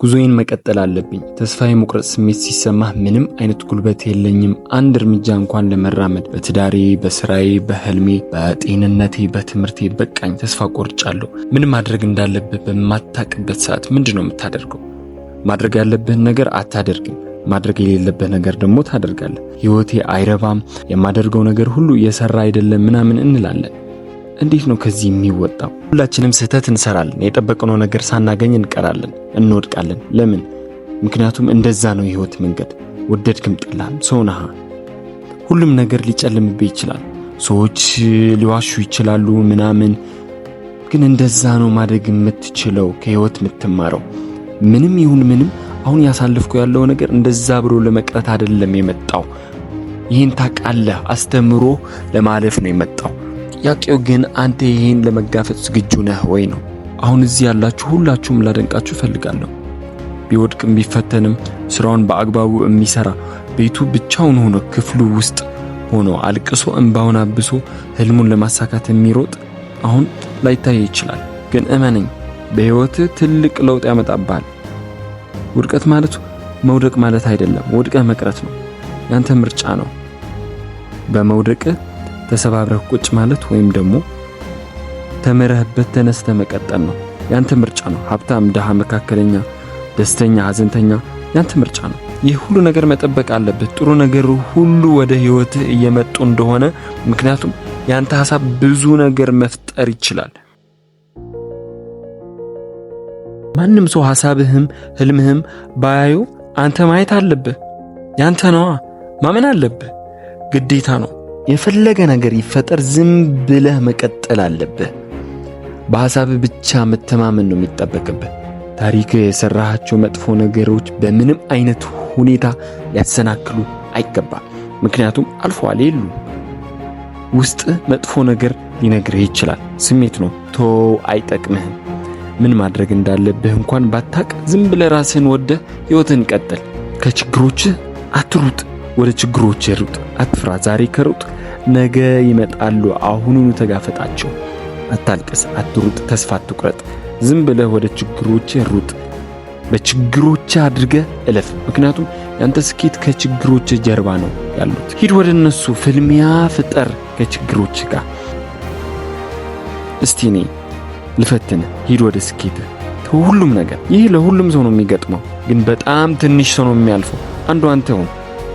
ጉዞዬን መቀጠል አለብኝ። ተስፋዬ መቁረጥ ስሜት ሲሰማህ ምንም አይነት ጉልበት የለኝም አንድ እርምጃ እንኳን ለመራመድ። በትዳሬ፣ በስራዬ፣ በህልሜ፣ በጤንነቴ፣ በትምህርቴ በቃኝ፣ ተስፋ ቆርጫለሁ። ምን ማድረግ እንዳለብህ በማታቅበት ሰዓት ምንድነው የምታደርገው? ማድረግ ያለብህን ነገር አታደርግም፣ ማድረግ የሌለብህ ነገር ደግሞ ታደርጋለህ። ህይወቴ አይረባም፣ የማደርገው ነገር ሁሉ እየሰራ አይደለም ምናምን እንላለን። እንዴት ነው ከዚህ የሚወጣው? ሁላችንም ስህተት እንሰራለን። የጠበቅነው ነገር ሳናገኝ እንቀራለን፣ እንወድቃለን። ለምን? ምክንያቱም እንደዛ ነው የህይወት መንገድ። ወደድክም ጠላህም ሰው ነህ። ሁሉም ነገር ሊጨልምብህ ይችላል። ሰዎች ሊዋሹ ይችላሉ ምናምን፣ ግን እንደዛ ነው ማድረግ የምትችለው፣ ከህይወት የምትማረው። ምንም ይሁን ምንም አሁን ያሳልፍኩ ያለው ነገር እንደዛ ብሎ ለመቅረት አይደለም የመጣው። ይህን ታውቃለህ፣ አስተምሮ ለማለፍ ነው የመጣው። ጥያቄው ግን አንተ ይሄን ለመጋፈጥ ዝግጁ ነህ ወይ ነው። አሁን እዚህ ያላችሁ ሁላችሁም ላደንቃችሁ ፈልጋለሁ። ቢወድቅም ቢፈተንም ስራውን በአግባቡ የሚሰራ ቤቱ ብቻውን ሆኖ ክፍሉ ውስጥ ሆኖ አልቅሶ እንባውን አብሶ ህልሙን ለማሳካት የሚሮጥ አሁን ላይታይ ይችላል፣ ግን እመነኝ በህይወት ትልቅ ለውጥ ያመጣብሃል። ውድቀት ማለት መውደቅ ማለት አይደለም፣ ወድቀህ መቅረት ነው። ያንተ ምርጫ ነው። በመውደቅ ተሰባብረህ ቁጭ ማለት ወይም ደግሞ ተመረህበት ተነስተህ መቀጠል ነው። ያንተ ምርጫ ነው። ሀብታም፣ ደሃ፣ መካከለኛ፣ ደስተኛ፣ ሀዘንተኛ ያንተ ምርጫ ነው። ይህ ሁሉ ነገር መጠበቅ አለበት። ጥሩ ነገር ሁሉ ወደ ህይወትህ እየመጡ እንደሆነ፣ ምክንያቱም ያንተ ሐሳብ ብዙ ነገር መፍጠር ይችላል። ማንም ሰው ሐሳብህም ህልምህም ባያዩ አንተ ማየት አለብህ። ያንተ ነው፣ ማመን አለብህ፣ ግዴታ ነው። የፈለገ ነገር ይፈጠር ዝም ብለህ መቀጠል አለብህ። በሐሳብህ ብቻ መተማመን ነው የሚጠበቅብህ። ታሪክ የሰራሃቸው መጥፎ ነገሮች በምንም አይነት ሁኔታ ሊያሰናክሉ አይገባም። ምክንያቱም አልፈዋል የሉ። ውስጥ መጥፎ ነገር ሊነግርህ ይችላል። ስሜት ነው፣ ተው፣ አይጠቅምህም። ምን ማድረግ እንዳለብህ እንኳን ባታቅ ዝም ብለህ ራስህን ወደህ ህይወትህን ቀጥል። ከችግሮችህ አትሩጥ፣ ወደ ችግሮችህ ሩጥ። አትፍራ። ዛሬ ከሩጥ ነገ ይመጣሉ። አሁኑኑ ተጋፈጣቸው። አታልቅስ፣ አትሩጥ፣ ተስፋ አትቁረጥ። ዝም ብለህ ወደ ችግሮችህ ሩጥ። በችግሮችህ አድርገህ እለፍ። ምክንያቱም ያንተ ስኬት ከችግሮችህ ጀርባ ነው ያሉት። ሂድ ወደ እነሱ፣ ፍልሚያ ፍጠር ከችግሮችህ ጋር። እስቲ እኔ ልፈትን፣ ሂድ ወደ ስኬትህ። ሁሉም ነገር ይህ ለሁሉም ሰው ነው የሚገጥመው፣ ግን በጣም ትንሽ ሰው ነው የሚያልፈው። አንዱ አንተ ሁን።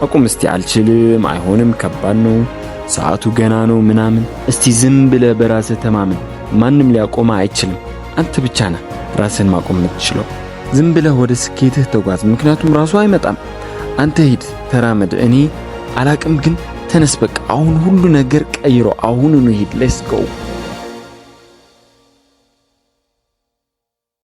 አቁም እስቲ። አልችልም፣ አይሆንም፣ ከባድ ነው፣ ሰዓቱ ገና ነው ምናምን። እስቲ ዝም ብለህ በራስህ ተማመን። ማንም ሊያቆም አይችልም። አንተ ብቻ ነህ ራስህን ማቆም የምትችለው። ዝም ብለህ ወደ ስኬትህ ተጓዝ፣ ምክንያቱም ራሱ አይመጣም። አንተ ሂድ፣ ተራመድ። እኔ አላቅም፣ ግን ተነስ። በቃ አሁን ሁሉ ነገር ቀይሮ አሁኑኑ ሂድ። ሌትስ ጎ